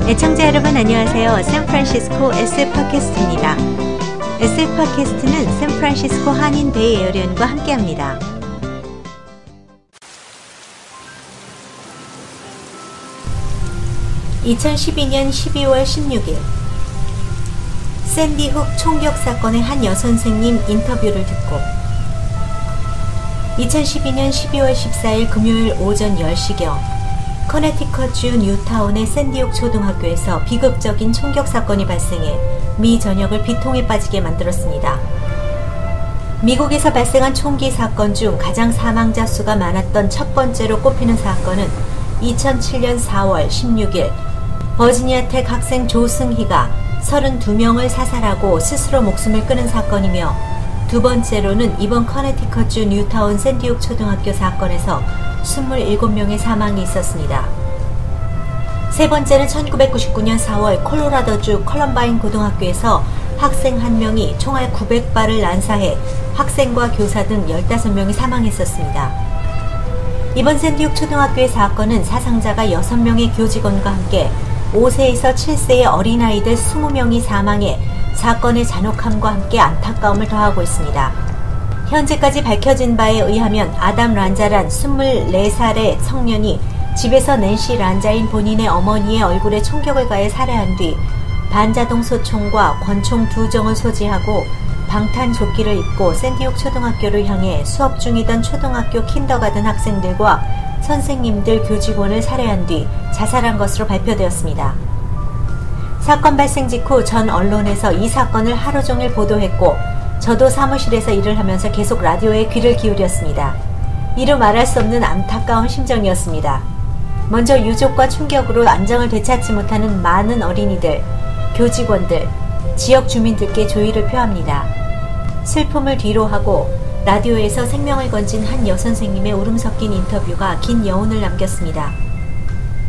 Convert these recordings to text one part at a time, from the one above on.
애청자 여러분 안녕하세요. 샌프란시스코 SF 팟캐스트입니다. SF 팟캐스트는 샌프란시스코 한인 베이 에어리언과 함께합니다. (2012년 12월 16일) 샌디 훅 총격 사건의 한 여선생님 인터뷰를 듣고 2012년 12월 14일 금요일 오전 10시경 커네티컷주 뉴타운의 샌디옥 초등학교에서 비극적인 총격 사건이 발생해 미 전역을 비통에 빠지게 만들었습니다. 미국에서 발생한 총기 사건 중 가장 사망자 수가 많았던 첫 번째로 꼽히는 사건은 2007년 4월 16일 버지니아텍 학생 조승희가 32명을 사살하고 스스로 목숨을 끊은 사건이며, 두 번째로는 이번 커네티컷주 뉴타운 샌디옥 초등학교 사건에서 27명의 사망이 있었습니다. 세 번째는 1999년 4월 콜로라도주 컬럼바인 고등학교에서 학생 한 명이 총알 900발을 난사해 학생과 교사 등 15명이 사망했었습니다. 이번 샌디옥 초등학교의 사건은 사상자가 6명의 교직원과 함께 5세에서 7세의 어린아이들 20명이 사망해 사건의 잔혹함과 함께 안타까움을 더하고 있습니다. 현재까지 밝혀진 바에 의하면 아담 란자란 24살의 청년이 집에서 낸시 란자인 본인의 어머니의 얼굴에 총격을 가해 살해한 뒤 반자동 소총과 권총 2정을 소지하고 방탄조끼를 입고 샌디옥 초등학교를 향해 수업 중이던 초등학교 킨더가든 학생들과 선생님들 교직원을 살해한 뒤 자살한 것으로 발표되었습니다. 사건 발생 직후 전 언론에서 이 사건을 하루 종일 보도했고, 저도 사무실에서 일을 하면서 계속 라디오에 귀를 기울였습니다. 이루 말할 수 없는 안타까운 심정이었습니다. 먼저 유족과 충격으로 안정을 되찾지 못하는 많은 어린이들, 교직원들, 지역 주민들께 조의를 표합니다. 슬픔을 뒤로하고 라디오에서 생명을 건진 한 여선생님의 울음 섞인 인터뷰가 긴 여운을 남겼습니다.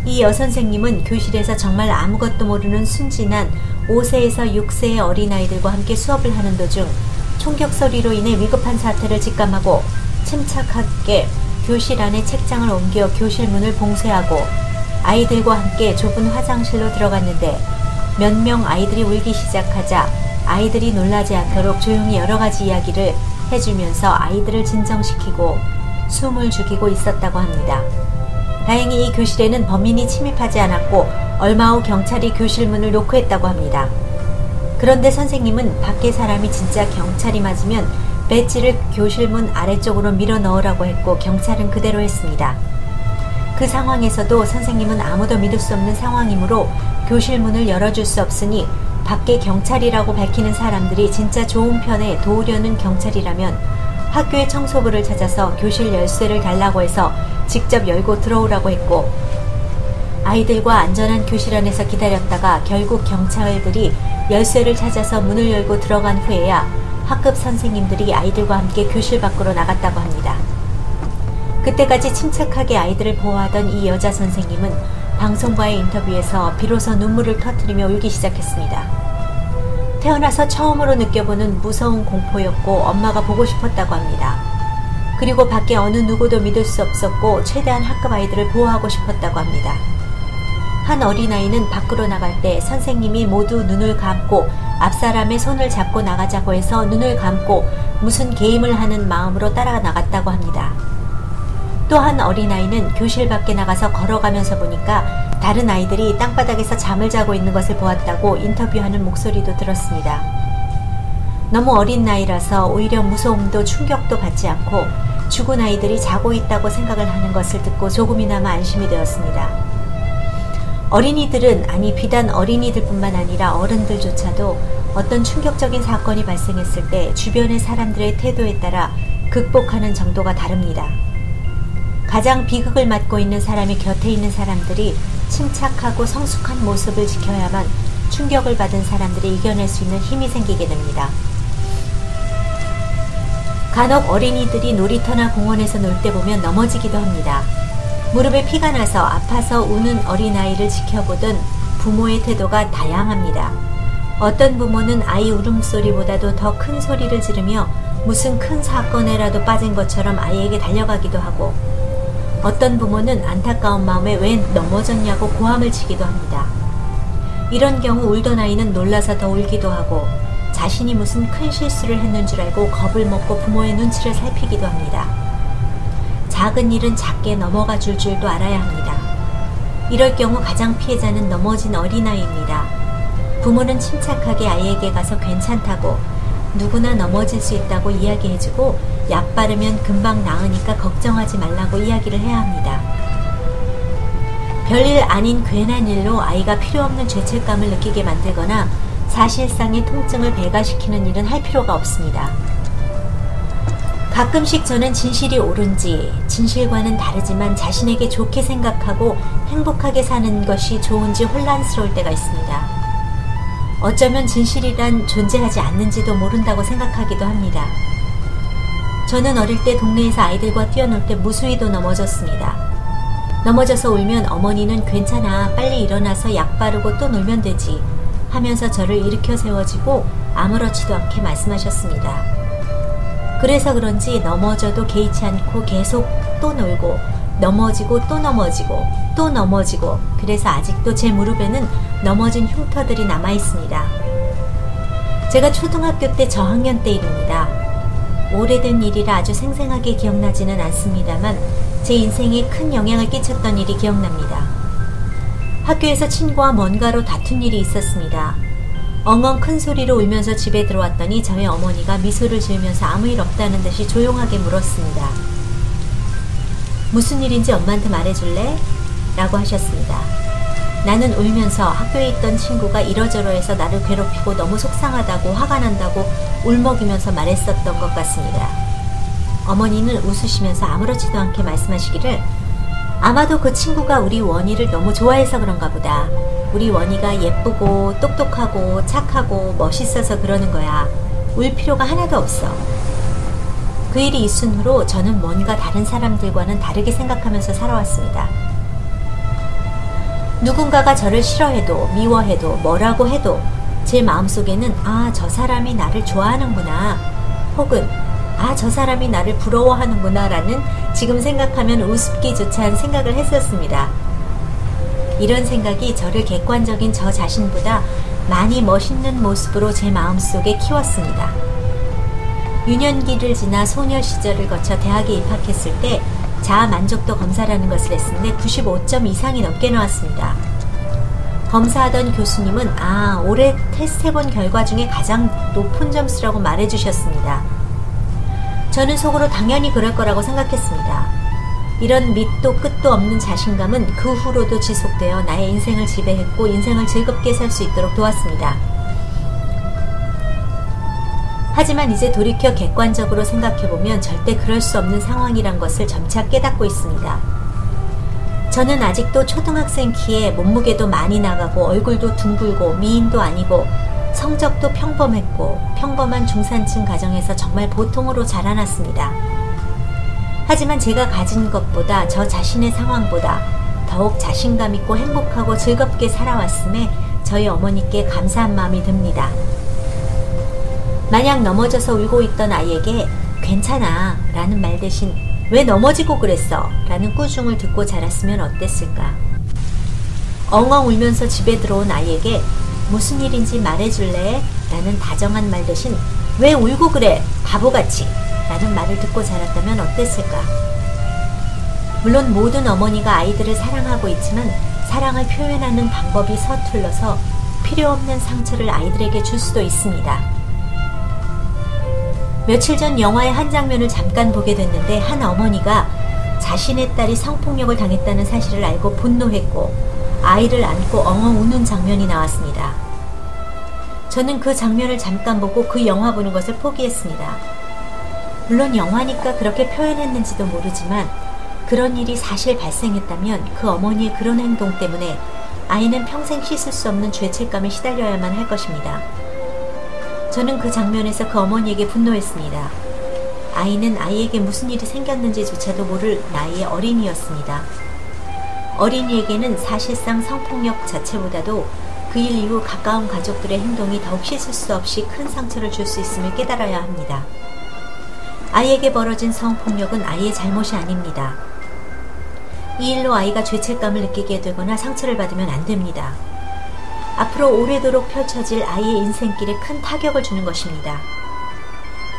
이 여선생님은 교실에서 정말 아무것도 모르는 순진한 5세에서 6세의 어린아이들과 함께 수업을 하는 도중 총격 소리로 인해 위급한 사태를 직감하고 침착하게 교실 안에 책장을 옮겨 교실 문을 봉쇄하고 아이들과 함께 좁은 화장실로 들어갔는데, 몇 명 아이들이 울기 시작하자 아이들이 놀라지 않도록 조용히 여러 가지 이야기를 해주면서 아이들을 진정시키고 숨을 죽이고 있었다고 합니다. 다행히 이 교실에는 범인이 침입하지 않았고 얼마 후 경찰이 교실 문을 노크했다고 합니다. 그런데 선생님은 밖에 사람이 진짜 경찰이 맞으면 배지를 교실 문 아래쪽으로 밀어 넣으라고 했고, 경찰은 그대로 했습니다. 그 상황에서도 선생님은 아무도 믿을 수 없는 상황이므로 교실 문을 열어줄 수 없으니 밖에 경찰이라고 밝히는 사람들이 진짜 좋은 편에 도우려는 경찰이라면 학교의 청소부를 찾아서 교실 열쇠를 달라고 해서 직접 열고 들어오라고 했고, 아이들과 안전한 교실 안에서 기다렸다가 결국 경찰들이 열쇠를 찾아서 문을 열고 들어간 후에야 학급 선생님들이 아이들과 함께 교실 밖으로 나갔다고 합니다. 그때까지 침착하게 아이들을 보호하던 이 여자 선생님은 방송과의 인터뷰에서 비로소 눈물을 터뜨리며 울기 시작했습니다. 태어나서 처음으로 느껴보는 무서운 공포였고 엄마가 보고 싶었다고 합니다. 그리고 밖에 어느 누구도 믿을 수 없었고 최대한 학급 아이들을 보호하고 싶었다고 합니다. 한 어린아이는 밖으로 나갈 때 선생님이 모두 눈을 감고 앞사람의 손을 잡고 나가자고 해서 눈을 감고 무슨 게임을 하는 마음으로 따라 나갔다고 합니다. 또 한 어린아이는 교실 밖에 나가서 걸어가면서 보니까 다른 아이들이 땅바닥에서 잠을 자고 있는 것을 보았다고 인터뷰하는 목소리도 들었습니다. 너무 어린 나이라서 오히려 무서움도 충격도 받지 않고 죽은 아이들이 자고 있다고 생각을 하는 것을 듣고 조금이나마 안심이 되었습니다. 어린이들은, 아니 비단 어린이들뿐만 아니라 어른들조차도 어떤 충격적인 사건이 발생했을 때 주변의 사람들의 태도에 따라 극복하는 정도가 다릅니다. 가장 비극을 맞고 있는 사람이 곁에 있는 사람들이 침착하고 성숙한 모습을 지켜야만 충격을 받은 사람들이 이겨낼 수 있는 힘이 생기게 됩니다. 간혹 어린이들이 놀이터나 공원에서 놀 때 보면 넘어지기도 합니다. 무릎에 피가 나서 아파서 우는 어린아이를 지켜보던 부모의 태도가 다양합니다. 어떤 부모는 아이 울음소리보다도 더 큰 소리를 지르며 무슨 큰 사건에라도 빠진 것처럼 아이에게 달려가기도 하고, 어떤 부모는 안타까운 마음에 왜 넘어졌냐고 고함을 치기도 합니다. 이런 경우 울던 아이는 놀라서 더 울기도 하고 자신이 무슨 큰 실수를 했는 줄 알고 겁을 먹고 부모의 눈치를 살피기도 합니다. 작은 일은 작게 넘어가 줄 줄도 알아야 합니다. 이럴 경우 가장 피해자는 넘어진 어린아이입니다. 부모는 침착하게 아이에게 가서 괜찮다고, 누구나 넘어질 수 있다고 이야기해주고 약 바르면 금방 나으니까 걱정하지 말라고 이야기를 해야 합니다. 별일 아닌 괜한 일로 아이가 필요없는 죄책감을 느끼게 만들거나 사실상의 통증을 배가시키는 일은 할 필요가 없습니다. 가끔씩 저는 진실이 옳은지, 진실과는 다르지만 자신에게 좋게 생각하고 행복하게 사는 것이 좋은지 혼란스러울 때가 있습니다. 어쩌면 진실이란 존재하지 않는지도 모른다고 생각하기도 합니다. 저는 어릴 때 동네에서 아이들과 뛰어놀 때 무수히도 넘어졌습니다. 넘어져서 울면 어머니는 괜찮아, 빨리 일어나서 약 바르고 또 놀면 되지 하면서 저를 일으켜 세워주고 아무렇지도 않게 말씀하셨습니다. 그래서 그런지 넘어져도 개의치 않고 계속 또 놀고 넘어지고 또 넘어지고 또 넘어지고, 그래서 아직도 제 무릎에는 넘어진 흉터들이 남아있습니다. 제가 초등학교 때 저학년 때 일입니다. 오래된 일이라 아주 생생하게 기억나지는 않습니다만 제 인생에 큰 영향을 끼쳤던 일이 기억납니다. 학교에서 친구와 뭔가로 다툰 일이 있었습니다. 엉엉 큰 소리로 울면서 집에 들어왔더니 저희 어머니가 미소를 지으면서 아무 일 없다는 듯이 조용하게 물었습니다. 무슨 일인지 엄마한테 말해줄래? 라고 하셨습니다. 나는 울면서 학교에 있던 친구가 이러저러해서 나를 괴롭히고 너무 속상하다고, 화가 난다고 울먹이면서 말했었던 것 같습니다. 어머니는 웃으시면서 아무렇지도 않게 말씀하시기를, 아마도 그 친구가 우리 원희를 너무 좋아해서 그런가 보다. 우리 원희가 예쁘고 똑똑하고 착하고 멋있어서 그러는 거야. 울 필요가 하나도 없어. 그 일이 있은 후로 저는 뭔가 다른 사람들과는 다르게 생각하면서 살아왔습니다. 누군가가 저를 싫어해도 미워해도 뭐라고 해도 제 마음속에는 아, 저 사람이 나를 좋아하는구나, 혹은 아, 저 사람이 나를 부러워하는구나 라는 지금 생각하면 우습기조차 한 생각을 했었습니다. 이런 생각이 저를 객관적인 저 자신보다 많이 멋있는 모습으로 제 마음속에 키웠습니다. 유년기를 지나 소녀 시절을 거쳐 대학에 입학했을 때 자아 만족도 검사라는 것을 했는데 95점 이상이 넘게 나왔습니다. 검사하던 교수님은 올해 테스트해본 결과 중에 가장 높은 점수라고 말해주셨습니다. 저는 속으로 당연히 그럴 거라고 생각했습니다. 이런 밑도 끝도 없는 자신감은 그 후로도 지속되어 나의 인생을 지배했고 인생을 즐겁게 살 수 있도록 도왔습니다. 하지만 이제 돌이켜 객관적으로 생각해보면 절대 그럴 수 없는 상황이란 것을 점차 깨닫고 있습니다. 저는 아직도 초등학생 키에 몸무게도 많이 나가고 얼굴도 둥글고 미인도 아니고 성적도 평범했고 평범한 중산층 가정에서 정말 보통으로 자라났습니다. 하지만 제가 가진 것보다 저 자신의 상황보다 더욱 자신감 있고 행복하고 즐겁게 살아왔음에 저희 어머니께 감사한 마음이 듭니다. 만약 넘어져서 울고 있던 아이에게 괜찮아 라는 말 대신 왜 넘어지고 그랬어? 라는 꾸중을 듣고 자랐으면 어땠을까? 엉엉 울면서 집에 들어온 아이에게 무슨 일인지 말해줄래? 라는 다정한 말 대신 왜 울고 그래? 바보같이 라는 말을 듣고 자랐다면 어땠을까? 물론 모든 어머니가 아이들을 사랑하고 있지만 사랑을 표현하는 방법이 서툴러서 필요없는 상처를 아이들에게 줄 수도 있습니다. 며칠 전 영화의 한 장면을 잠깐 보게 됐는데 한 어머니가 자신의 딸이 성폭력을 당했다는 사실을 알고 분노했고 아이를 안고 엉엉 우는 장면이 나왔습니다. 저는 그 장면을 잠깐 보고 그 영화 보는 것을 포기했습니다. 물론 영화니까 그렇게 표현했는지도 모르지만 그런 일이 사실 발생했다면 그 어머니의 그런 행동 때문에 아이는 평생 씻을 수 없는 죄책감에 시달려야만 할 것입니다. 저는 그 장면에서 그 어머니에게 분노했습니다. 아이는 아이에게 무슨 일이 생겼는지조차도 모를 나이의 어린이였습니다. 어린이에게는 사실상 성폭력 자체보다도 그 일 이후 가까운 가족들의 행동이 더욱 씻을 수 없이 큰 상처를 줄 수 있음을 깨달아야 합니다. 아이에게 벌어진 성폭력은 아이의 잘못이 아닙니다. 이 일로 아이가 죄책감을 느끼게 되거나 상처를 받으면 안 됩니다. 앞으로 오래도록 펼쳐질 아이의 인생길에 큰 타격을 주는 것입니다.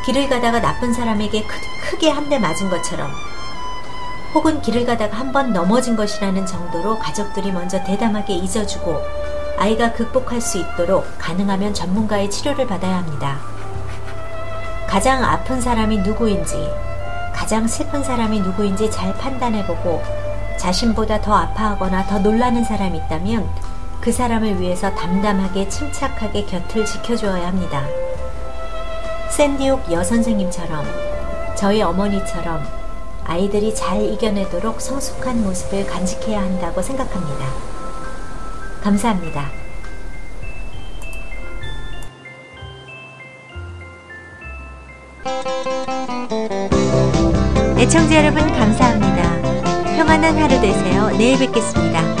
길을 가다가 나쁜 사람에게 크게 한 대 맞은 것처럼, 혹은 길을 가다가 한 번 넘어진 것이라는 정도로 가족들이 먼저 대담하게 잊어주고 아이가 극복할 수 있도록 가능하면 전문가의 치료를 받아야 합니다. 가장 아픈 사람이 누구인지, 가장 슬픈 사람이 누구인지 잘 판단해보고 자신보다 더 아파하거나 더 놀라는 사람이 있다면 그 사람을 위해서 담담하게 침착하게 곁을 지켜주어야 합니다. 샌디옥 여선생님처럼, 저희 어머니처럼 아이들이 잘 이겨내도록 성숙한 모습을 간직해야 한다고 생각합니다. 감사합니다. 애청자 여러분 감사합니다. 평안한 하루 되세요. 내일 뵙겠습니다.